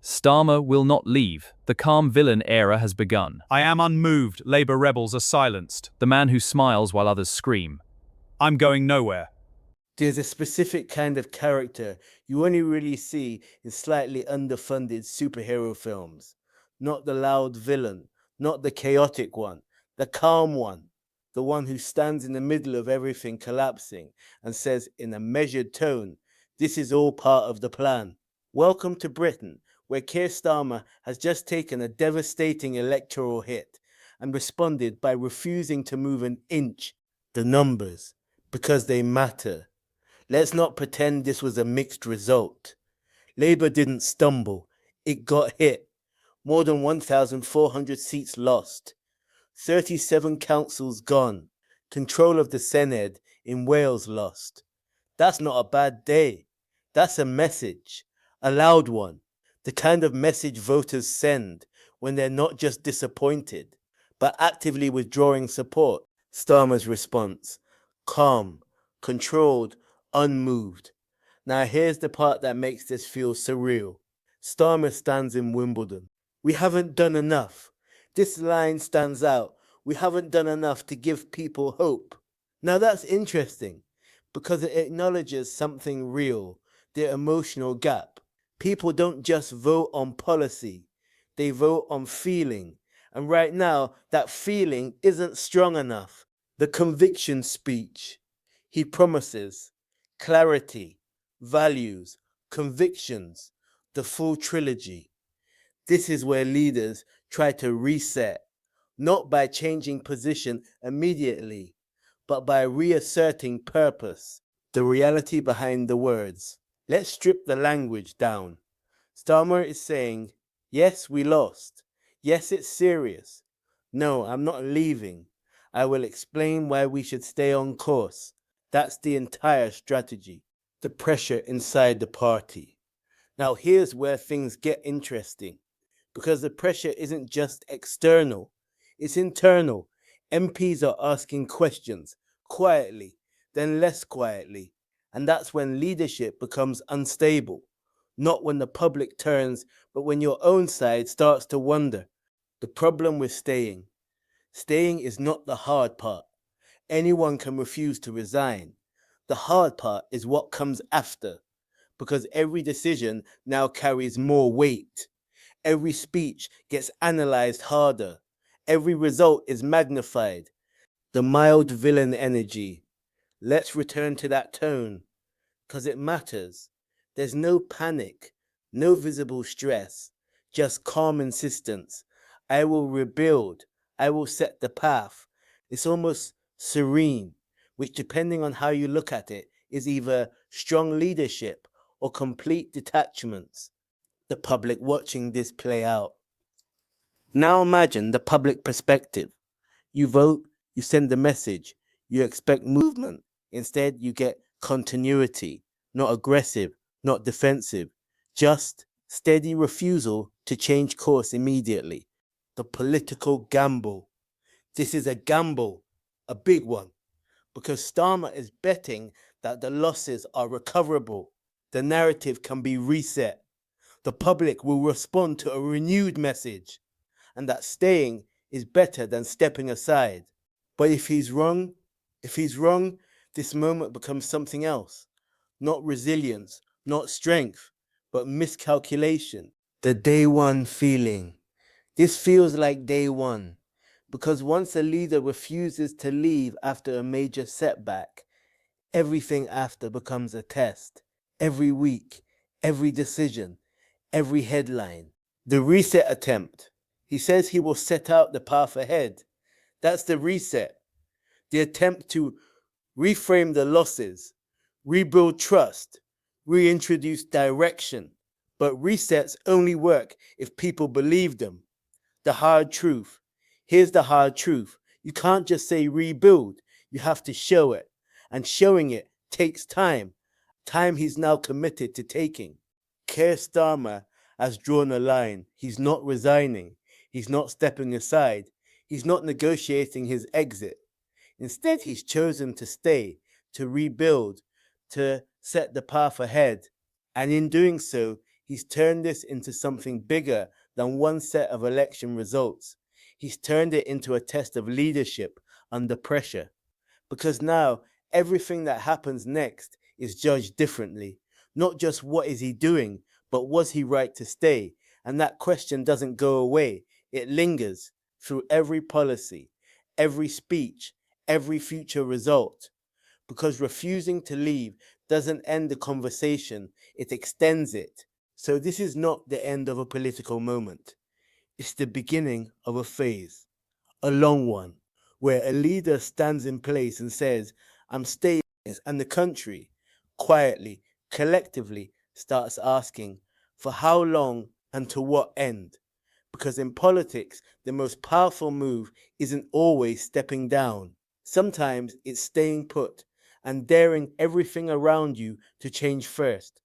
Starmer will not leave. The calm villain era has begun. I am unmoved. Labour rebels are silenced. The man who smiles while others scream. I'm going nowhere. There's a specific kind of character you only really see in slightly underfunded superhero films. Not the loud villain, not the chaotic one, the calm one. The one who stands in the middle of everything collapsing and says in a measured tone, "This is all part of the plan." Welcome to Britain, where Keir Starmer has just taken a devastating electoral hit and responded by refusing to move an inch. The numbers, because they matter. Let's not pretend this was a mixed result. Labour didn't stumble, it got hit. More than 1,400 seats lost. 37 councils gone. Control of the Senedd in Wales lost. That's not a bad day. That's a message. A loud one. The kind of message voters send when they're not just disappointed, but actively withdrawing support. Starmer's response: calm, controlled, unmoved. Now here's the part that makes this feel surreal. Starmer stands in Wimbledon. We haven't done enough. This line stands out. We haven't done enough to give people hope. Now that's interesting because it acknowledges something real, the emotional gap. People don't just vote on policy, they vote on feeling. And right now, that feeling isn't strong enough. The conviction speech. He promises clarity, values, convictions, the full trilogy. This is where leaders try to reset, not by changing position immediately, but by reasserting purpose, the reality behind the words. Let's strip the language down. Starmer is saying, yes, we lost. Yes, it's serious. No, I'm not leaving. I will explain why we should stay on course. That's the entire strategy. The pressure inside the party. Now here's where things get interesting, because the pressure isn't just external, it's internal. MPs are asking questions, quietly, then less quietly, and that's when leadership becomes unstable. Not when the public turns, but when your own side starts to wonder. The problem with staying is not the hard part. Anyone can refuse to resign. The hard part is what comes after, because every decision now carries more weight. Every speech gets analyzed harder. Every result is magnified. The mild villain energy. Let's return to that tone, because it matters. There's no panic, no visible stress, just calm insistence. I will rebuild. I will set the path. It's almost serene, which, depending on how you look at it, is either strong leadership or complete detachment. The public watching this play out. Now imagine the public perspective. You vote, you send a message, you expect movement. Instead, you get continuity, not aggressive, not defensive, just steady refusal to change course immediately. The political gamble. This is a gamble, a big one, because Starmer is betting that the losses are recoverable. The narrative can be reset. The public will respond to a renewed message, and that staying is better than stepping aside. But if he's wrong, this moment becomes something else. Not resilience, not strength, but miscalculation. The day one feeling. This feels like day one, because once a leader refuses to leave after a major setback, everything after becomes a test. Every week, every decision, every headline. The reset attempt. He says he will set out the path ahead. That's the reset. The attempt to reframe the losses, rebuild trust, reintroduce direction. But resets only work if people believe them. The hard truth. Here's the hard truth. You can't just say rebuild. You have to show it. And showing it takes time. Time he's now committed to taking. Keir Starmer has drawn a line. He's not resigning. He's not stepping aside. He's not negotiating his exit. Instead, he's chosen to stay, to rebuild, to set the path ahead. And in doing so, He's turned this into something bigger than one set of election results. He's turned it into a test of leadership under pressure. Because now everything that happens next is judged differently. Not just what is he doing, but was he right to stay? And that question doesn't go away. It lingers through every policy, every speech, every future result. Because refusing to leave doesn't end the conversation, it extends it. So this is not the end of a political moment. It's the beginning of a phase, a long one, where a leader stands in place and says, I'm staying, and the country, quietly, collectively, starts asking, for how long and to what end? Because in politics, the most powerful move isn't always stepping down. Sometimes it's staying put and daring everything around you to change first.